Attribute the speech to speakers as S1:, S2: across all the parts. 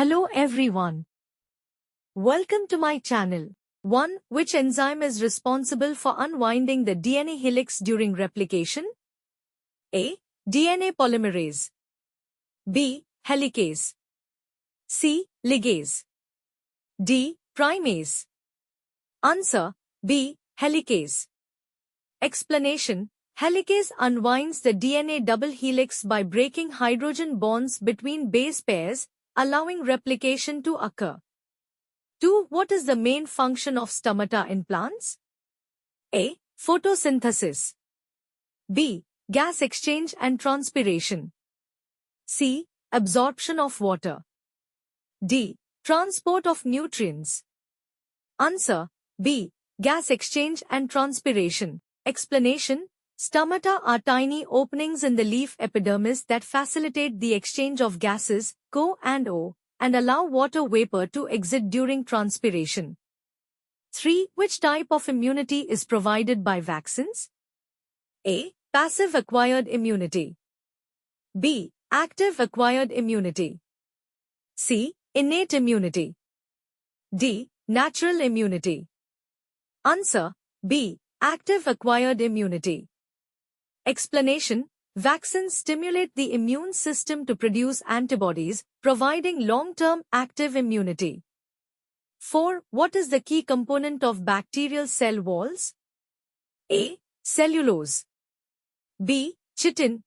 S1: Hello everyone. Welcome to my channel. 1. Which enzyme is responsible for unwinding the DNA helix during replication? A. DNA polymerase. B. Helicase. C. Ligase. D. Primase. Answer: B. Helicase. Explanation: Helicase unwinds the DNA double helix by breaking hydrogen bonds between base pairs, allowing replication to occur. 2. What is the main function of stomata in plants? A. Photosynthesis. B. Gas exchange and transpiration. C. Absorption of water. D. Transport of nutrients. Answer: B. Gas exchange and transpiration. Explanation: Stomata are tiny openings in the leaf epidermis that facilitate the exchange of gases, CO and O, and allow water vapor to exit during transpiration. 3. Which type of immunity is provided by vaccines? A. Passive acquired immunity. B. Active acquired immunity. C. Innate immunity. D. Natural immunity. Answer: B. Active acquired immunity. Explanation: Vaccines stimulate the immune system to produce antibodies, providing long-term active immunity. 4. What is the key component of bacterial cell walls? A. Cellulose. B. Chitin.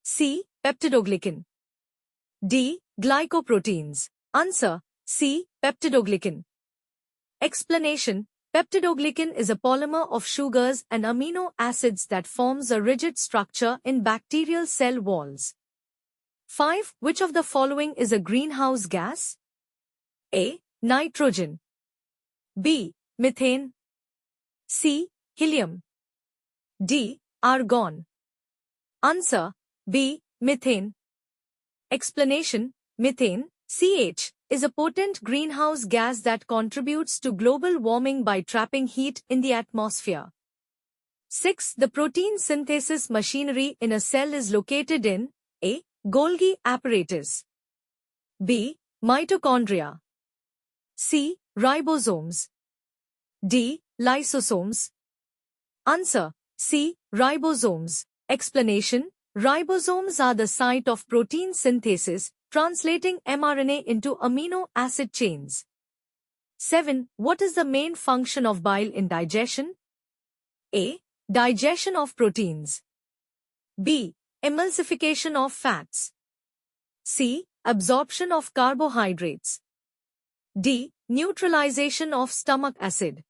S1: C. Peptidoglycan. D. Glycoproteins. Answer: C. Peptidoglycan. Explanation: Peptidoglycan is a polymer of sugars and amino acids that forms a rigid structure in bacterial cell walls. 5. Which of the following is a greenhouse gas? A. Nitrogen. B. Methane. C. Helium. D. Argon. Answer: B. Methane. Explanation: Methane, CH, is a potent greenhouse gas that contributes to global warming by trapping heat in the atmosphere. 6. The protein synthesis machinery in a cell is located in A. Golgi apparatus. B. Mitochondria. C. Ribosomes. D. Lysosomes. Answer: C. Ribosomes. Explanation: Ribosomes are the site of protein synthesis, translating mRNA into amino acid chains. 7. What is the main function of bile in digestion? A. Digestion of proteins. B. Emulsification of fats. C. Absorption of carbohydrates. D. Neutralization of stomach acid.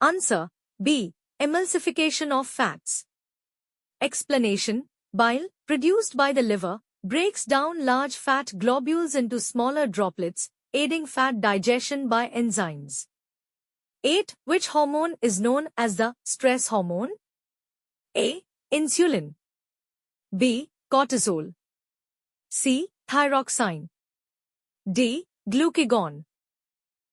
S1: Answer: B. Emulsification of fats. Explanation: Bile, produced by the liver, breaks down large fat globules into smaller droplets, aiding fat digestion by enzymes. 8. Which hormone is known as the stress hormone? A. Insulin. B. Cortisol. C. Thyroxine. D. Glucagon.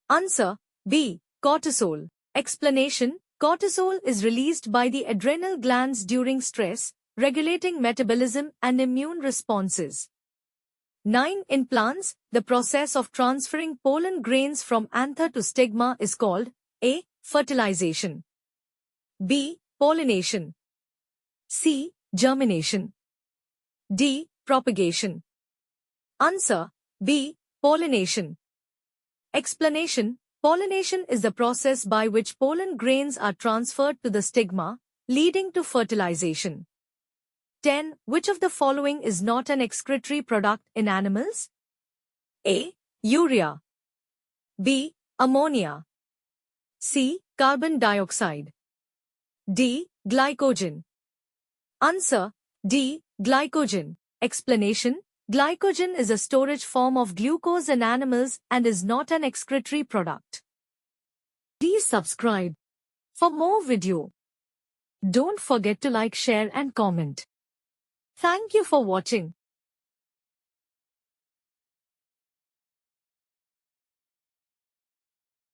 S1: Answer: B. Cortisol. Explanation: Cortisol is released by the adrenal glands during stress, regulating metabolism and immune responses. 9. In plants, the process of transferring pollen grains from anther to stigma is called A. Fertilization. B. Pollination. C. Germination. D. Propagation. Answer: B. Pollination. Explanation: Pollination is the process by which pollen grains are transferred to the stigma, leading to fertilization. 10. Which of the following is not an excretory product in animals? A. Urea. B. Ammonia. C. Carbon dioxide. D. Glycogen. Answer: D. Glycogen. Explanation: Glycogen is a storage form of glucose in animals and is not an excretory product. Please subscribe for more video. Don't forget to like, share and comment. Thank you for watching.